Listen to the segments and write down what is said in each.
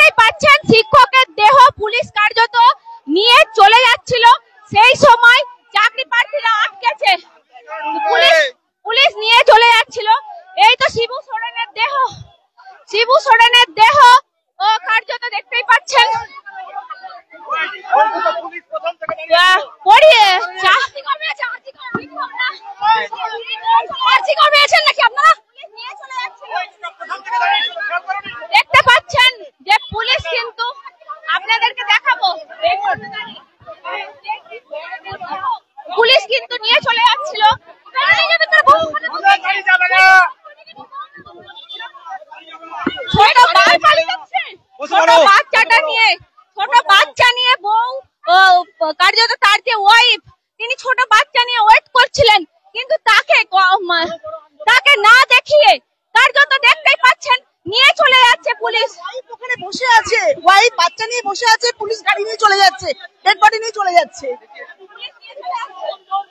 দেখতেই পাচ্ছেন শিক্ষকের দেহ পুলিশ কার্যত নিয়ে চলে যাচ্ছিল, সেই সময় চাকরি প্রার্থীরা আটকেছে, পুলিশ নিয়ে চলে যাচ্ছিল। এই তো শিবু সোরেনের দেহ কার্যত দেখতেই পাচ্ছেন। দেখতে পাচ্ছেন যে পুলিশ কিন্তু, আপনাদেরকে দেখাবো, পুলিশ কিন্তু নিয়ে চলে যাচ্ছিল। ছোট বাচ্চা নিয়ে বউ কার্যত তার যে ওয়াইফ, তিনি ছোট বাচ্চা নিয়ে ওয়েট করছিলেন, কিন্তু তাকে না দেখিয়ে কার্যত দেখতেই পাচ্ছেন নিয়ে চলে যাচ্ছে পুলিশ। ওখানে বসে আছে, ওয়াইফ বাচ্চা নিয়ে বসে আছে, পুলিশ গাড়ি নিয়ে চলে যাচ্ছে, ডেড বডি নিয়ে চলে যাচ্ছে।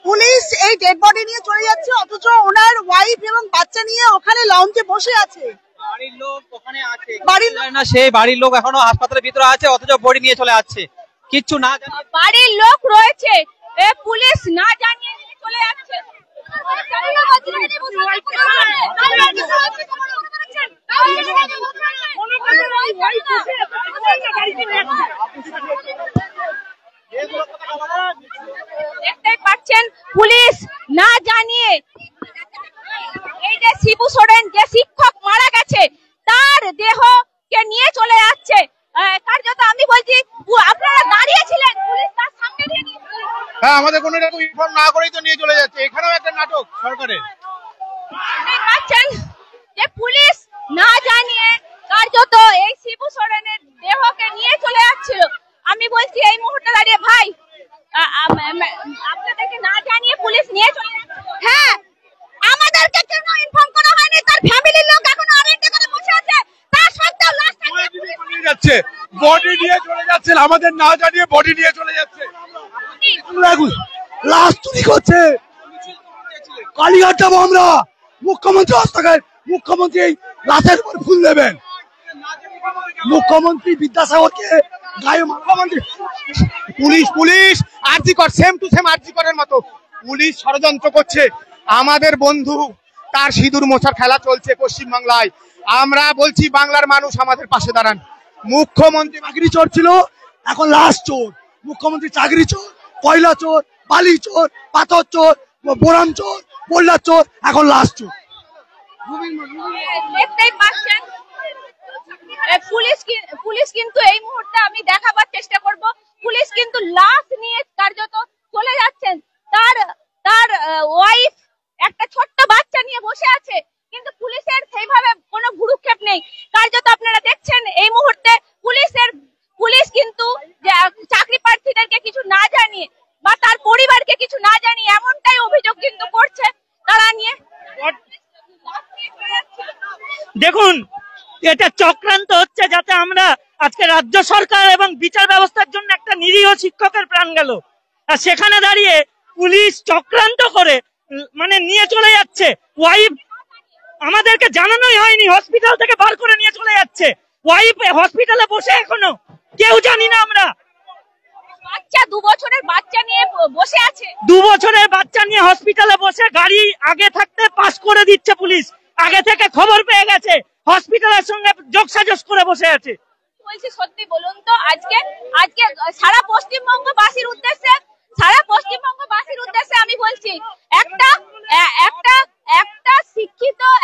পুলিশ এই ডেড বডি নিয়ে চলে যাচ্ছে, অথচ ওনার ওয়াইফ এবং বাচ্চা নিয়ে ওখানে লঞ্চে বসে আছে। বাড়ির লোক ওখানে আছে, বাড়ির না, সেই বাড়ির লোক এখনো হাসপাতালের ভিতরে আছে, অথচ বডি নিয়ে চলে যাচ্ছে, কিচ্ছু না জানিয়ে। বাড়ির লোক রয়েছে, পুলিশ না জানিয়ে নিয়ে চলে যাচ্ছে। দেখতেই পাচ্ছেন পুলিশ না জানিয়ে এই যে শিবু সোরেন যে শিক্ষক মারা গেছে তার দেহকে নিয়ে চলে যাচ্ছে। কার্যত আমি বলছি আপনারা দাঁড়িয়েছিলেন, পুলিশ তার সামনে দিয়ে নিয়ে চলে যাচ্ছে। হ্যাঁ, আমাদের কোনো রকম ইনফর্ম না করেই তো নিয়ে চলে যাচ্ছে। এখানেও একটা নাটক সরকারের। দেখতেই পাচ্ছেন যে পুলিশ না জানিয়ে কার্যত এই শিবু সোরেনের দেহকে নিয়ে চলে যাচ্ছিল। আমি বলছি এই মুহূর্তে দাঁড়িয়ে, ভাই আপনাদেরকে না জানিয়ে পুলিশ নিয়ে চলে যাচ্ছে। হ্যাঁ, আমাদেরকে কেন ইনফর্ম করা হয়নি? তার ফ্যামিলির লোক এখনো আরেকটা করে বসে আছে, তার সত্ত্বেও লাশটা নিয়ে যাচ্ছে, বডি নিয়ে চলে যাচ্ছে, আমাদের না জানিয়ে বডি নিয়ে চলে যাচ্ছে। লাশ চুরি করছে, কালীঘাট যাবো আমরা, মুখ্যমন্ত্রী হস্তক্ষেপ, মুখ্যমন্ত্রী এই লাশের উপর ফুল দেবেন, মুখ্যমন্ত্রী বিদ্যাসাগরকে গায়ে, মুখ্যমন্ত্রী পুলিশ আরজি কর, সেম টু সেম আরজি করার মতো পুলিশ ষড়যন্ত্র করছে। আমাদের বন্ধু তার সিঁদুর মোছার খেলা চলছে পশ্চিমবাংলায়। আমরা বলছি বাংলার মানুষ আমাদের পাশে দাঁড়ান। মুখ্যমন্ত্রী চাকরি চোর ছিল, এখন লাশ চোর। মুখ্যমন্ত্রী চাকরি চোর, কয়লা চোর, বালি চোর, পাথর চোর, বোরাম চোর, বল্লা চোর, এখন লাশ চোর। দেখতেই পাচ্ছেন পুলিশ কিন্তু এই মুহূর্তে আমি দেখাবার চেষ্টা করব, পুলিশ কিন্তু লাশ নিয়ে কার্যত চলে যাচ্ছেন। তার ওয়াইফ একটা ছোট্ট বাচ্চা নিয়ে বসে আছে, কিন্তু পুলিশের সেইভাবে কোনো ভুরুক্ষেপ নেই। কার্যত আপনারা দেখছেন এই মুহূর্তে পুলিশ কিন্তু চাকরি প্রার্থীদেরকে কিছু না জানিয়ে বা তার পরিবারকে কিছু না জানিয়ে এমনটাই অভিযোগ কিন্তু করছে তারা নিয়ে। দেখুন, এটা চক্রান্ত হচ্ছে যাতে আমরা আজকে রাজ্য সরকার এবং বিচার ব্যবস্থার জন্য একটা নিরীহ শিক্ষকের প্রাণ গেল, আর সেখানে দাঁড়িয়ে পুলিশ চক্রান্ত করে মানে নিয়ে চলে যাচ্ছে। ওয়াইফ আমাদেরকে জানানোই হয়নি, হসপিটাল থেকে বার করে নিয়ে চলে যাচ্ছে। ওয়াইফ হসপিটালে বসে, এখনো কেউ জানি না আমরা। বাচ্চা 2 বছরের বাচ্চা নিয়ে বসে আছে, 2 বছরের বাচ্চা নিয়ে হসপিটালে বসে, গাড়ি আগে থাকতে পাস করে দিচ্ছে পুলিশ, আগে থেকে খবর পেয়ে গেছে, হসপিটালের সঙ্গে যোগসাজশ করে বসে আছে। বলছি সত্যি বলুন তো, আজকে সারা পশ্চিমবঙ্গবাসীর উদ্দেশ্যে আমি বলছি,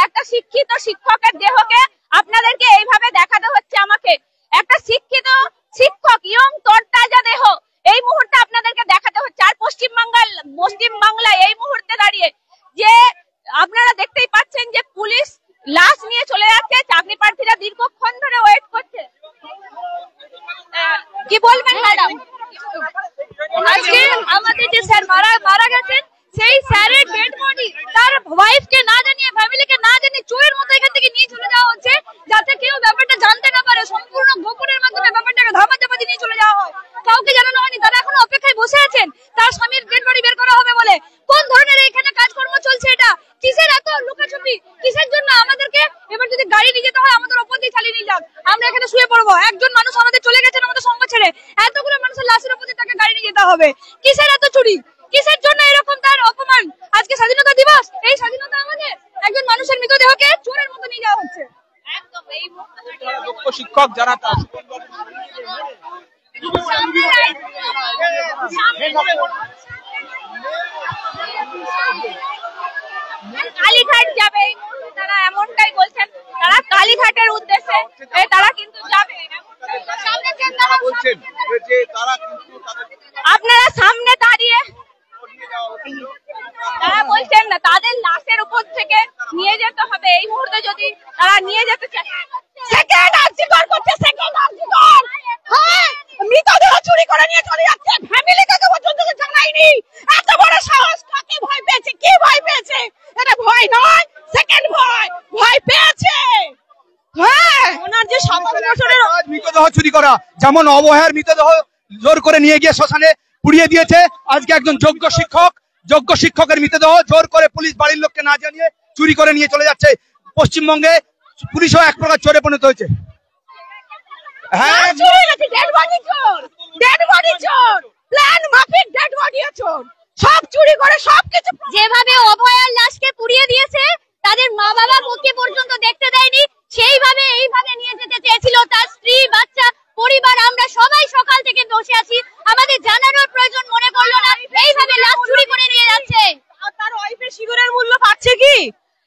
একটা শিক্ষিত শিক্ষকের দেহকে আপনাদেরকে এইভাবে দেখাতে হচ্ছে। আমাকে একটা শিক্ষিত শিক্ষক, ইয়ং তরতাজা দেহ এই মুহূর্তে আপনাদেরকে দেখাতে হচ্ছে। আর পশ্চিমবাংলায় এই মুহূর্তে দাঁড়িয়ে যে আপনারা দেখতেই পাচ্ছেন যে পুলিশ লাশ নিয়ে চলে যাচ্ছে, চাকরি প্রার্থীরা দীর্ঘক্ষণ ধরে ওয়েট করছে। কি বলবেন ম্যাডাম? আজকে আমাদের যে স্যার মারা গেছেন, সেই স্যারের ডেড বডি তার ওয়াইফকে না জানিয়ে, ফ্যামিলিকে না জানিয়ে চোরের মতো এখান থেকে নিয়ে চলে যাওয়া হচ্ছে, যাতে কেউ ব্যাপারটা জানতে না পারে। সম্পূর্ণ গোপনের মাধ্যমে ব্যাপারটাকে ধামাচাপা দিয়ে চলে যাওয়া হয়, কাউকে জানানো হয়নি। তারা এখনো অপেক্ষায় বসে আছেন তার স্বামীর ডেড বডি বের করা হবে বলে। কোন ধরনের এখানে কাজকর্ম চলছে? এটা কিসের এত লুকাছুপি? কিসের জন্য? আমাদেরকে এবার যদি গাড়ি নিয়ে যেতে হয় আমাদের ওপর দিয়ে চালিয়ে নিয়ে যান, আমরা এখানে শুয়ে পড়বো। একজন মানুষ আমাদের চলে গেছেন আমাদের সঙ্গ ছেড়ে, এতগুলো মানুষের লাশের উপর তাকে গাড়ি নিয়ে যেতে হবে? কিসের এত চুরি? কিসের জন্য এরকম তার অপমান? আজকে স্বাধীনতা দিবস, এই স্বাধীনতা আমাদের একজন মানুষের মৃতদেহকে চোরের মতো নিয়ে যাওয়া হচ্ছে। একদম এই দক্ষ শিক্ষক যারা কালীঘাট যাবে এই মুহূর্তে, তারা এমনটাই বলছেন, তারা কালীঘাটের উদ্দেশ্যে তারা কিন্তু যাবে। আপনারা সামনে দাঁড়িয়ে তারা বলছেন না তাদের লাশের উপর থেকে নিয়ে যেতে হবে এই মুহূর্তে, যদি তারা নিয়ে যেতে চায়। সেকেন্ড আর্জিকর করছে, সেকেন্ড আর্জিকর, হ্যাঁ মৃতদেহ চুরি করে নিয়ে চলে যাচ্ছে, ফ্যামিলি কাকে পর্যন্ত জানায়নি। এত বড় সাহস, কাকে ভয় পেয়েছে? কি ভয় পেয়েছে? এটা ভয় নয়, সেকেন্ড ভয়, ভয় পেয়েছে। হ্যাঁ ওনার যে 27 বছরের মৃতদেহ চুরি করা, যেমন অবহের মৃতদেহ জোর করে নিয়ে গিয়ে শ্মশানে পুড়িয়ে দিয়েছে, আজকে একজন যোগ্য শিক্ষকের মৃতদেহ জোর করে পুলিশ বাড়ির লোককে না জানিয়ে চুরি করে নিয়ে চলে যাচ্ছে। পশ্চিমবঙ্গে পুলিশও এক প্রকার চোরে পরিণত হয়েছে। হ্যাঁ ডেড বডি চোর, ডেড বডি চোর, প্ল্যান মাফিক ডেড বডি চোর, সব চুরি করে সবকিছু। যেভাবে অভয়ার লাশকে পুড়িয়ে দিয়েছে, তাদের মা বাবা মুখে পর্যন্ত দেখতে দেয়নি, সেইভাবে এইভাবে নিয়ে যেতে চেয়েছিল তার স্ত্রী, বাচ্চা, পরিবার। আমরা সবাই সকাল থেকে বসে আছি, আমাদের জানানোর প্রয়োজন মনে করলো না, এইভাবে লাশ চুরি করে নিয়ে যাচ্ছে। আর তার ওয়াইফের সিঁদুরের মূল্য পাচ্ছে কি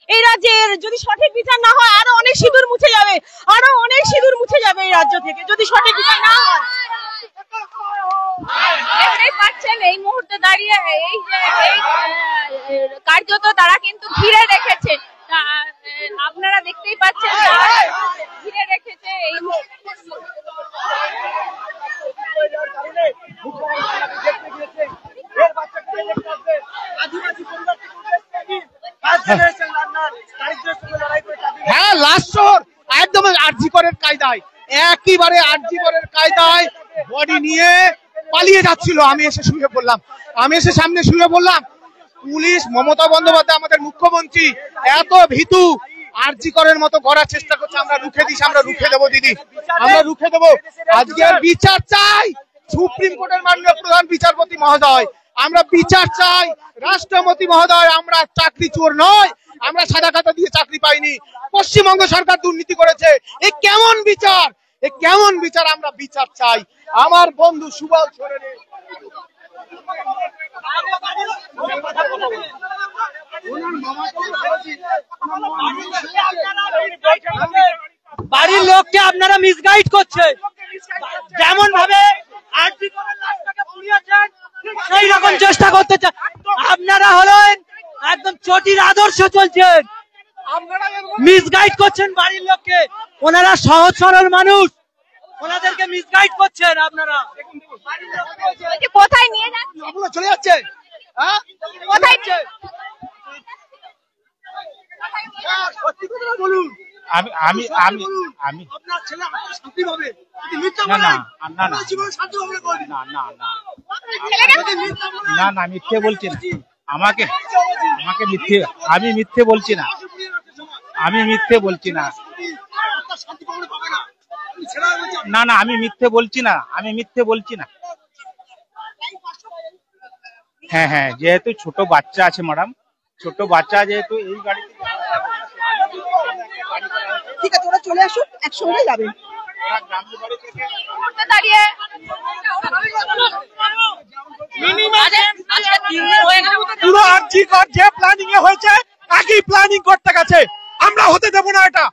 এই রাজ্যের? যদি সঠিক বিচার না হয় আরো অনেক সিঁদুর মুছে যাবে, আরো অনেক সিঁদুর মুছে যাবে এই রাজ্য থেকে, যদি সঠিক বিচার না হয়। দেখতেই পাচ্ছেন এই মুহূর্তে দাঁড়িয়ে এই যে কার্যত তারা কিন্তু ঘিরে রেখেছে, আপনারা দেখতেই পাচ্ছেন ঘিরে রেখেছে এই হ্যাঁ লাশর একদম আরজিকরের কায়দায়, একেবারে আরজিকরের কায়দায় বডি নিয়ে পালিয়ে যাচ্ছিল। আমি এসে সামনে শুয়ে বললাম, পুলিশ, মমতা বন্দ্যোপাধ্যায় আমাদের মুখ্যমন্ত্রী এত ভীতু, আরজিকরের মতো করার চেষ্টা করছে। আমরা রুখে দিছি, আমরা রুখে দেবো দিদি, আমরা রুখে দেবো। আজকের বিচার চাই সুপ্রিম কোর্টের মাননীয় প্রধান বিচারপতি মহোদয়, আমরা বিচার চাই। রাষ্ট্রপতি মহোদয়, আমরা চাকরি চোর নয়, আমরা সাদা খাতা দিয়ে চাকরি পাইনি। পশ্চিমবঙ্গ সরকার দুর্নীতি করেছে, এ কেমন বিচার, এ কেমন বিচার? আমরা বিচার চাই। আমার বন্ধু সুবল সোরেনের বাড়ির লোককে আপনারা মিসগাইড করছেন, যেমন ভাবে সেই রকম চেষ্টা করতে চান। আপনারা হলেন একদম চটির আদর্শ চলছেন, মিসগাইড করছেন বাড়ির লোককে। ওনারা সহজ সরল মানুষ, ওনাদেরকে মিসগাইড করছেন আপনারা। কোথায় নিয়ে যাচ্ছে? চলে যাচ্ছে, কোথায়? বলুন। আমি আমি আমি আমি আপনার ছেলে আপনার শান্তি পাবে, না মিথ্যে বলছি না, আমাকে মিথ্যে, আমি মিথ্যে বলছি না, আমি মিথ্যে বলছি না, না আমি মিথ্যে বলছি না, আমি মিথ্যে বলছি না। হ্যাঁ যেহেতু ছোট বাচ্চা আছে ম্যাডাম, ছোট বাচ্চা যেহেতু এই গাড়িতে, ঠিক আছে ওরা চলে আসুন, একসঙ্গে যাবেন। দাঁড়িয়ে পুরো আরজিকর যে প্ল্যানিং এ হয়েছে একই প্ল্যানিং করতে গেছে, আমরা হতে দেবো না এটা।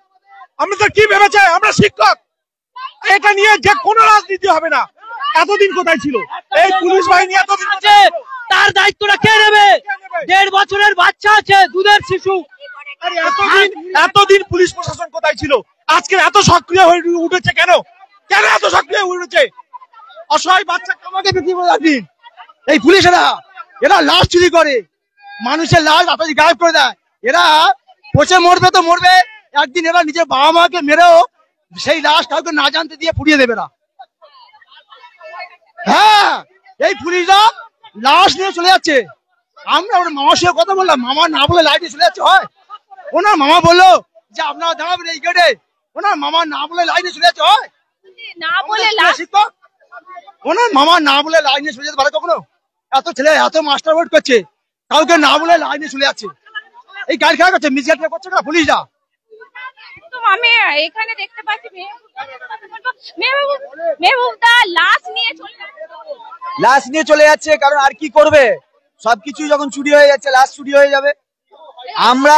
আমরা তো কি ভেবেছে আমরা শিক্ষক, এটা নিয়ে যে কোনো রাজনীতি হবে না। এতদিন কোথায় ছিল এই পুলিশ বাহিনী? এতদিন আছে, তার দায়িত্বটা কে নেবে? 1.5 বছরের বাচ্চা আছে, দুধের শিশু। এতদিন পুলিশ প্রশাসন কোথায় ছিল? আজকে এত সক্রিয় হয়ে উঠেছে কেন? কেন এত সক্রিয় হয়ে উঠেছে? অসহায় বাচ্চা আমাকে দিন। এই পুলিশেরা এরা লাশ চুরি করে, মানুষের লাশ আপনাদের গায়েব করে দেয়। এরা পচে মরবে তো মরবে, একদিন এরা নিজের বাবা মাকে মেরেও সেই লাশ কাউকে না জানতে দিয়ে পুড়িয়ে দেবে না। হ্যাঁ এই পুলিশরা লাশ নিয়ে চলে যাচ্ছে। আমরা ওর মামার সঙ্গে কথা বললাম, মামা না বলে লাইটে চলে যাচ্ছে হয়? ওনার মামা বললো যে আপনারা দাঁড়াবেন এই গেটে, ওনার মামা না বলে লাইনে চলে যাচ্ছে হয়? বলে লাশ শিক্ষক ওনার মামা না বলে লাইনে চলে যেতে পারে কখনো? এত ছেলে এত মাস্টার বোর্ড করছে, কাউকে না বলে লাইনে চলে যাচ্ছে, এই গাড়ি খেলা করছে, মিসগাইড করছে না পুলিশরা। আমি এখানে দেখতে পাচ্ছি মেহবুবদা লাশ নিয়ে চলে যাচ্ছে, কারণ আর কি করবে, সবকিছু যখন চুরি হয়ে যাচ্ছে লাশ চুরি হয়ে যাবে। আমরা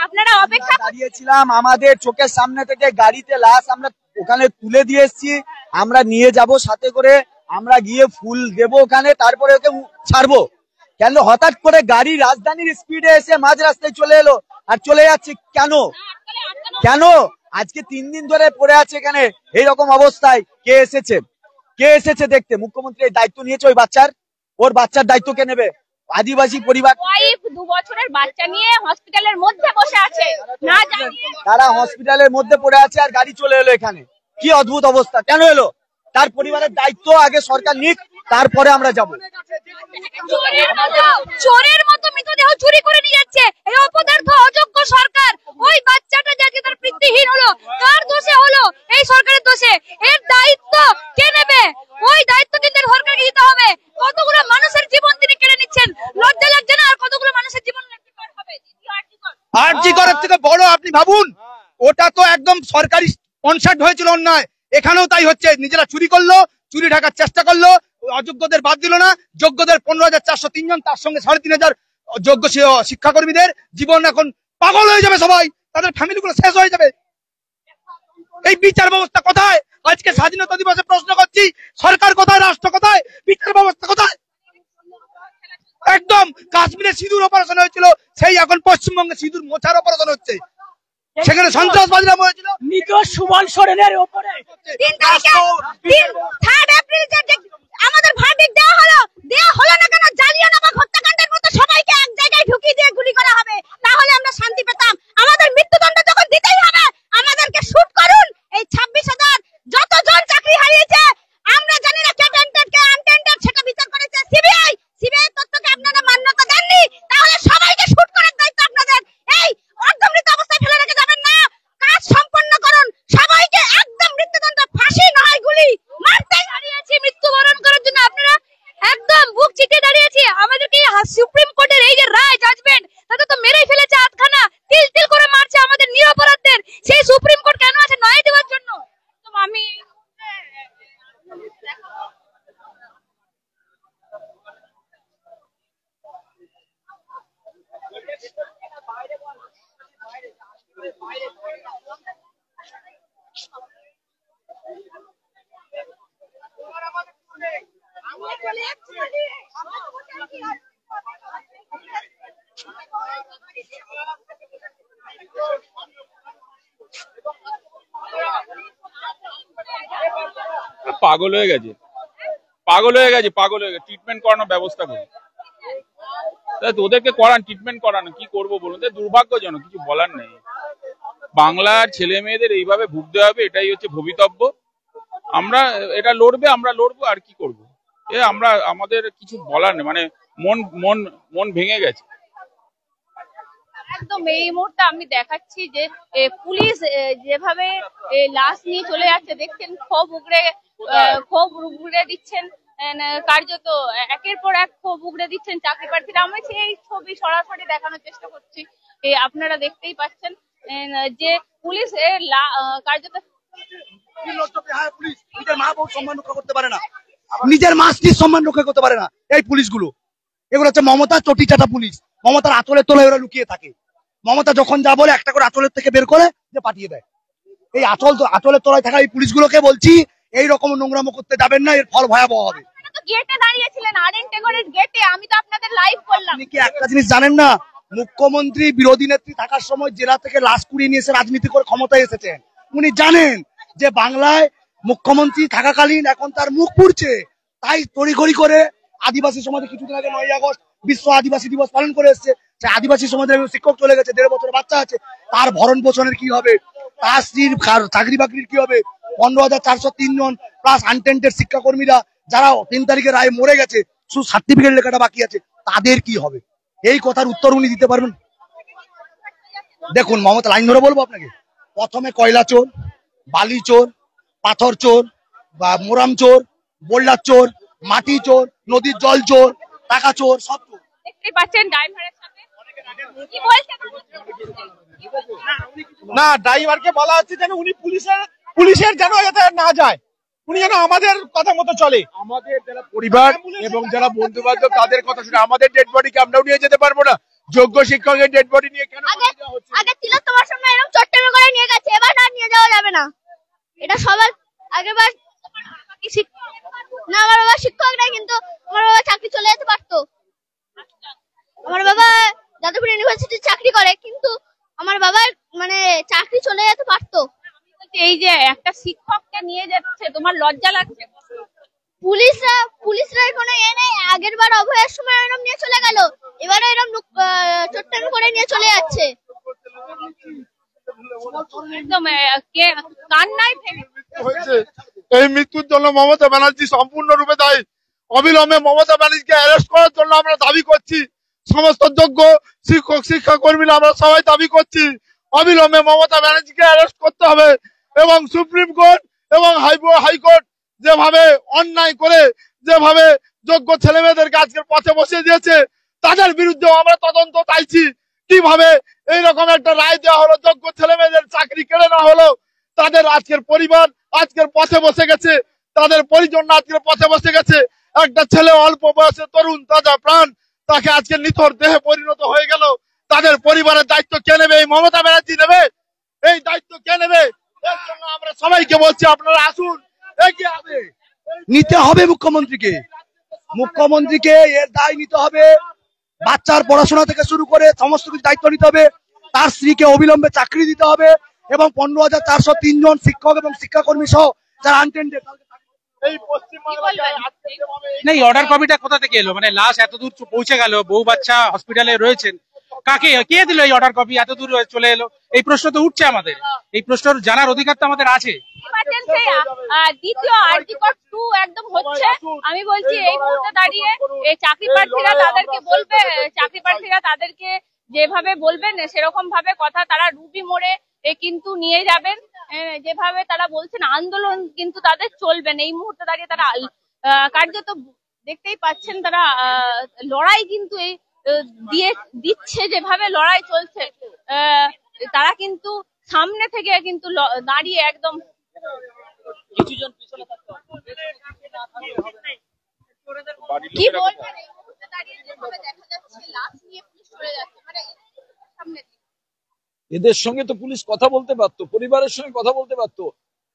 আপনারা অপেক্ষা দাঁড়িয়েছিলাম, আমাদের চোখের সামনে থেকে গাড়িতে লাশ আমরা ওখানে তুলে দিয়ে এসেছি, আমরা নিয়ে যাব সাথে করে, আমরা গিয়ে ফুল দেবো ওখানে, তারপরে ওকে ছাড়বো। কেন হঠাৎ করে গাড়ি রাজধানীর স্পিডে এসে মাঝ রাস্তায় চলে এলো আর চলে যাচ্ছে কেন? কেন আজকে 3 দিন ধরে পড়ে আছে এখানে এইরকম অবস্থায়? কে এসেছে দেখতে? মুখ্যমন্ত্রী দায়িত্ব নিয়েছে ওর বাচ্চার দায়িত্ব কে নেবে? আদিবাসী পরিবার 2 বছরের বাচ্চা নিয়ে হসপিটালের মধ্যে বসে আছে, না জানিয়ে তারা হসপিটালের মধ্যে পড়ে আছে আর গাড়ি চলে এলো এখানে। কি অদ্ভুত অবস্থা, কেন এলো? তার পরিবারের দায়িত্ব আগে সরকার নিক, তারপরে আমরা যাব। চোরের মতো মৃতদেহ চুরি করে নিয়ে যাচ্ছে এই অপদার্থ অযোগ্য সরকার। ওই বাচ্চাটা যাকে তার পিতৃহীন হলো, কার দোষে হলো? এই সরকারের দোষে। এর দায়িত্ব কে নেবে? ওই দায়িত্ব কিন্তু সরকারকে দিতে হবে। কতগুলো মানুষের জীবন তিনি কেড়ে নিচ্ছেন, লজ্জা লাগছে না? আর কতগুলো মানুষের জীবন হবে। আরজি করার থেকে বড় আপনি ভাবুন, ওটা তো একদম সরকারি কনসার্ট হয়েছিল অন্যায়, এখানেও তাই হচ্ছে। নিজেরা চুরি করলো, চুরি ঢাকার চেষ্টা করলো, অযোগ্যদের বাদ দিল না, যোগ্যদের 15,403 জন, তার সঙ্গে 3,500 যোগ্য শিক্ষাকর্মীদের জীবন এখন পাগল হয়ে যাবে, সবাই তাদের ফ্যামিলিগুলো শেষ হয়ে যাবে। এই বিচার ব্যবস্থা কোথায়? আজকে স্বাধীনতা দিবসে প্রশ্ন করছি, সরকার কোথায়, রাষ্ট্র কোথায়, বিচার ব্যবস্থা কোথায়? একদম কাশ্মীরে সিঁদুর অপারেশন হয়েছিল, সেই এখন পশ্চিমবঙ্গে সিঁদুর মোছার অপারেশন হচ্ছে। সেখানে সন্ত্রাসবাদীরা হয়েছিল নিখোঁজ সুমন সোরেনের উপরে 3 তারিখে 3 এপ্রিল আমাদের ভার্ডিক্ট দেওয়া হলো না কেন? জালিয়ানওয়ালাবাগ হত্যাকাণ্ডের মতো সবাইকে এক জায়গায় ঢুকিয়ে দিয়ে গুলি করা হবে, তাহলে আমরা শান্তি পেতাম। আমাদের মৃত্যুদণ্ড যখন দিতেই হবে, আমাদেরকে শুট করুন। এই 26,000 যতজন চাকরি হারিয়েছে, আমরা জানি না কে টেন্টেড কে আনটেন্টেড, সেটা বিচার করেছে সিবিআই। তথ্যকে আপনারা মান্যতা দেননি, তাহলে সবাইকে শুট করার দায়িত্ব আপনাদের। এই অর্ধমৃত অবস্থায় ফেলে রেখে যাবেন না, কাজ সম্পন্ন করুন। সবাইকে একদম মৃত্যুদণ্ড, ফাঁসি নয় গুলি মারতে দাঁড়িয়েছি মৃত্যুবরণ করার জন্য। আপনারা একদম বুক চিতিয়ে দাঁড়িয়েছি। আমাদেরকে সুপ্রিম কোর্টের এই যে রায় জাজমেন্ট, তাতে তো মেরেই ফেলেছে আধখানা, তিল তিল করে মারছে আমাদের নিরপরাধদের। সেই সুপ্রিম কোর্ট কেন আছে? ন্যায় দেওয়ার জন্য। তো আমি পাগল হয়ে গেছে ট্রিটমেন্ট করানোর ব্যবস্থা করুন, ওদেরকে করান, ট্রিটমেন্ট করানো। কি করবো বলুন, দুর্ভাগ্যজনক, কিছু বলার নেই। বাংলার ছেলে মেয়েদের এইভাবে ভুগতে হবে, এটাই হচ্ছে ভবিতব্য। আমরা এটা আমরা লড়বো, আর কি করবো। আমাদের কিছু বলার নেই, মানে মন ভেঙে গেছে একদম। এই মুহূর্তে আমি দেখাচ্ছি যে পুলিশ যেভাবে লাশ নিয়ে চলে যাচ্ছে, দেখছেন ক্ষোভ উগড়ে দিচ্ছেন, কার্যত একের পর এক ক্ষোভ উগড়ে দিচ্ছেন চাকরি প্রার্থীরা। আমি সেই ছবি সরাসরি দেখানোর চেষ্টা করছি, আপনারা দেখতেই পাচ্ছেন যে পুলিশ কার্যত নিজের মা বউ সম্মান রক্ষা করতে পারে না, নিজের মাস্টির সম্মান রক্ষা করতে পারে না। এই পুলিশগুলো, এগুলো হচ্ছে মমতা চটি চাটা পুলিশ। মমতার আঁচলের তলায় ওরা লুকিয়ে থাকে। মমতা যখন যা বলে একটা করে আঁচলের থেকে বের করে যে পাঠিয়ে দেয়। এই আঁচলের তলায় থাকা এই পুলিশগুলোকে বলছি, এই রকম নোংরামো করতে যাবেন না, এর ফল ভয়াবহ হবে। গেটে দাঁড়িয়েছিলেন, আরএন টেগরের গেটে, আমি তো আপনাদের লাইভ করলাম। আপনি কি একটা জিনিস জানেন না? মুখ্যমন্ত্রী বিরোধী নেত্রী থাকার সময় জেলা থেকে লাশ কুড়িয়ে নিয়ে এসে রাজনীতি করে ক্ষমতায় এসেছেন। উনি জানেন যে বাংলায় মুখ্যমন্ত্রী থাকাকালীন এখন তার মুখ পুড়ছে, তাই তড়িঘড়ি করে আদিবাসী সমাজে কিছুদিন আগে 9ই আগস্ট বিশ্ব আদিবাসী দিবস পালন করে এসছে। সেই আদিবাসী সমাজের শিক্ষক চলে গেছে, 1.5 বছরের বাচ্চা আছে, তার ভরণ পোষণের কি হবে, তার স্ত্রীর চাকরি বাকরির কি হবে। 15,403 জন প্লাস আনটেন্টেড শিক্ষাকর্মীরা যারা 3 তারিখে রায় মরে গেছে, শুধু সার্টিফিকেট লেখাটা বাকি আছে, তাদের কি হবে? এই কথার উত্তর উনি দিতে পারবেন? দেখুন মমতা, লাইন ধরে বলবো আপনাকে, প্রথমে কয়লা চোর, বালি চোর, পাথর চোর বা মোরাম চোর, বোল্ডার চোর, মাটি চোর, নদীর জল চোর, টাকা চোর, সব চোর। দেখতেই পাচ্ছেন ড্রাইভারের সাথে কি বলছে না, ড্রাইভারকে বলা হচ্ছে যেন উনি পুলিশের যেন এতে না যায়, উনি যেন আমাদের কথা মতো চলে। আমাদের যারা পরিবার এবং যারা বন্ধু বান্ধব তাদের কথা শুনে আমাদের ডেড বডিকে আমরাও নিয়ে যেতে পারবো না? যোগ্য শিক্ষকের ডেড বডি নিয়ে কেন আগে তিলোত্তমার সময় এরকম চট্টমে করে নিয়ে গেছে, এবার আর নিয়ে যাওয়া যাবে না। এটা সবার আগেরবার না, আমার বাবা শিক্ষক নাই, কিন্তু আমার বাবা চাকরি চলে যেতে পারতো। আমার বাবা যাদবপুর ইউনিভার্সিটির চাকরি করে, কিন্তু আমার বাবার মানে চাকরি চলে যেতে পারতো। এই যে একটা শিক্ষককে নিয়ে যাচ্ছে, তোমার লজ্জা লাগছে? পুলিশরা কোনো এ নেই। আগের বার অভয়ের সময় এরকম নিয়ে চলে গেল, এবারে এরকম চট্টমে করে নিয়ে চলে যাচ্ছে। একদম কান্নায় ভেঙে হয়েছে। এই মৃত্যুর জন্য মমতা ব্যানার্জি সম্পূর্ণরূপে দায়ী। অবিলম্বে মমতা ব্যানার্জিকে অ্যারেস্ট করার জন্য আমরা দাবি করছি। সমস্ত যোগ্য শিক্ষক শিক্ষা কর্মীরা আমরা সবাই দাবি করছি অবিলম্বে মমতা ব্যানার্জিকে অ্যারেস্ট করতে হবে এবং সুপ্রিম কোর্ট এবং হাইকোর্ট যেভাবে অন্যায় করে যেভাবে যোগ্য ছেলে মেয়েদেরকে আজকের পথে বসিয়ে দিয়েছে তাদের বিরুদ্ধেও আমরা তদন্ত চাইছি। কিভাবে এইরকম একটা রায় দেওয়া হলো, যোগ্য ছেলে মেয়েদের চাকরি কেড়ে নেওয়া হলো, তাদের আজকের পরিবার আজকের পথে বসে গেছে, তাদের পরিজন আজকের পথে বসে গেছে। একটা ছেলে অল্প বয়সে তরুণ তাজা প্রাণ, তাকে আজকে নিথর দেহে পরিণত হয়ে গেল। তাদের পরিবারের দায়িত্ব কে নেবে? এই মমতা ব্যানার্জি নেবে? এই দায়িত্ব কে নেবে? এর জন্য আমরা সবাইকে বলছি আপনারা আসুন, এগিয়ে হবে। নিতে হবে মুখ্যমন্ত্রীকে এর দায় নিতে হবে। বাচ্চার পড়াশোনা থেকে শুরু করে সমস্ত কিছু দায়িত্ব নিতে হবে। তার স্ত্রীকে অবিলম্বে চাকরি দিতে হবে এবং 15,403 জন শিক্ষক এবং শিক্ষাকর্মী সহ যারা আনটেন্ডেড এই পশ্চিমবাংলায় না, এই অর্ডার কপিটা কোথা থেকে এলো? মানে লাশ এত দূর পৌঁছে গেল, বউ বাচ্চা হসপিটালে রয়েছেন, কে দিল এই অর্ডার কপি? এত দূর চলে এলো, এই প্রশ্ন তো উঠছে আমাদের। এই প্রশ্ন জানার অধিকার তো আমাদের আছে। দ্বিতীয় আরজিকর 2 একদম হচ্ছে। আমি বলছি এই মুহূর্তে দাঁড়িয়ে এই চাকরি প্রার্থীরা তাদেরকে যেভাবে বলবেন সেরকম ভাবে কথা তারা রুবি মোড়ে কিন্তু নিয়ে যাবেন। যেভাবে তারা বলছেন আন্দোলন কিন্তু তাদের চলবেন। এই মুহূর্তে দাঁড়িয়ে তারা কার্যত দেখতেই পাচ্ছেন তারা লড়াই কিন্তু এই দিচ্ছে, যেভাবে লড়াই চলছে তারা কিন্তু সামনে থেকে কিন্তু দাঁড়িয়ে একদম কি বলবেন? এই মুহূর্তে দাঁড়িয়ে যেভাবে দেখা যাচ্ছে লাশ নিয়ে পুলিশ চলে যাচ্ছে, মানে সামনে এদের সঙ্গে তো পুলিশ কথা বলতে পারতো, পরিবারের সঙ্গে কথা বলতে পারতো।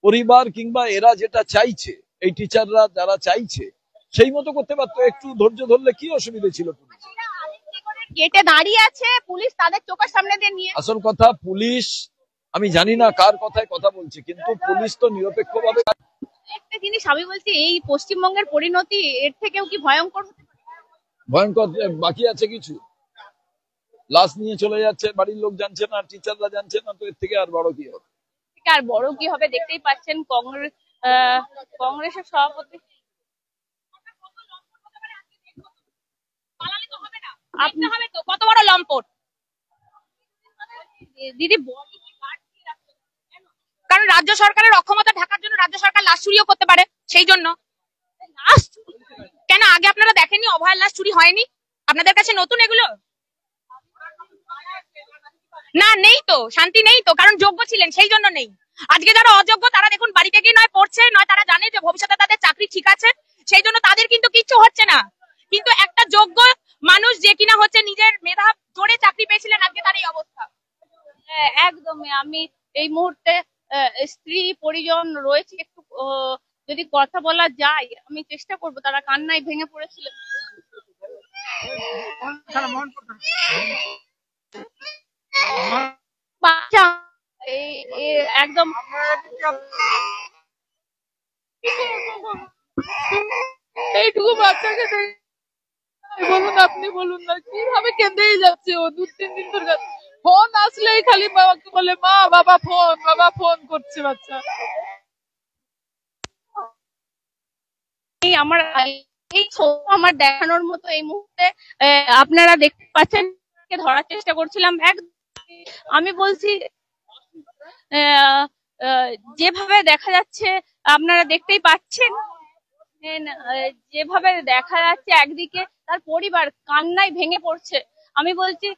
পরিবার কিংবা এরা যেটা চাইছে, এই টিচাররা যারা চাইছে সেই মতো করতে পারতো। একটু ধৈর্য ধরলে কি অসুবিধা ছিল? পুলিশ গেটে দাঁড়িয়ে আছে, পুলিশ তাদের চোখের সামনে দিয়ে নিয়ে। আসল কথা পুলিশ, আমি জানি না কার কথায় কথা বলছে, কিন্তু পুলিশ তো নিরপেক্ষভাবে। একটা জিনিস আমি বলছি, এই পশ্চিমবঙ্গের পরিণতি এর থেকেও কি ভয়ঙ্কর হতে পারে? ভয়ঙ্কর বাকি আছে কিছু? লাশ নিয়ে চলে যাচ্ছে, বাড়ির লোক জানছে না, টিচাররা জানছে না, তো এর থেকে আর বড় কি হবে? দেখতেই পাচ্ছেন কংগ্রেসের সভাপতি কত বড় লম্পট দিদি। কারণ রাজ্য সরকারের অক্ষমতা ঢাকার জন্য রাজ্য সরকার লাশ চুরিও করতে পারে, সেই জন্য লাশ কেন আগে আপনারা দেখেননি? অভয়ের লাশ চুরি হয়নি? আপনাদের কাছে নতুন এগুলো? না, নেই তো, শান্তি নেই তো, কারণ যোগ্য ছিলেন সেই জন্য নেই। আজকে যারা অযোগ্য তারা দেখুন বাড়িতে গিয়ে নয় পড়ছে, নয় তারা জানে যে ভবিষ্যতে তাদের চাকরি ঠিক আছে, সেই জন্য তাদের কিন্তু কিচ্ছু হচ্ছে না। কিন্তু একটা যোগ্য মানুষ যে কিনা হচ্ছে নিজের মেধা জোরে চাকরি পেয়েছিলেন, আজকে তার এই অবস্থা। একদমই। আমি এই মুহূর্তে স্ত্রী পরিজন রয়েছে, একটু যদি কথা বলা যায় আমি চেষ্টা করব। তারা কান্নায় ভেঙে পড়েছিলেন। বাচ্চা একদম এইটুকু বাচ্চাকে বলুন, আপনি বলুন না কিভাবে কেঁদেই যাচ্ছে ও। 2-3 দিন ধরে ফোন আসলেই খালি বাবাকে বলে মা বাবা ফোন করছে বাচ্চা। আমার দেখানোর মতো এই মুহূর্তে আপনারা দেখতে পাচ্ছেন, ধরার চেষ্টা করছিলাম। আমি বলছি যেভাবে দেখা যাচ্ছে আপনারা দেখতেই পাচ্ছেন যেভাবে দেখা যাচ্ছে, একদিকে তার পরিবার কান্নায় ভেঙে পড়ছে। আমি বলছি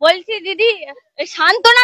বলছি দিদি সান্ত্বনা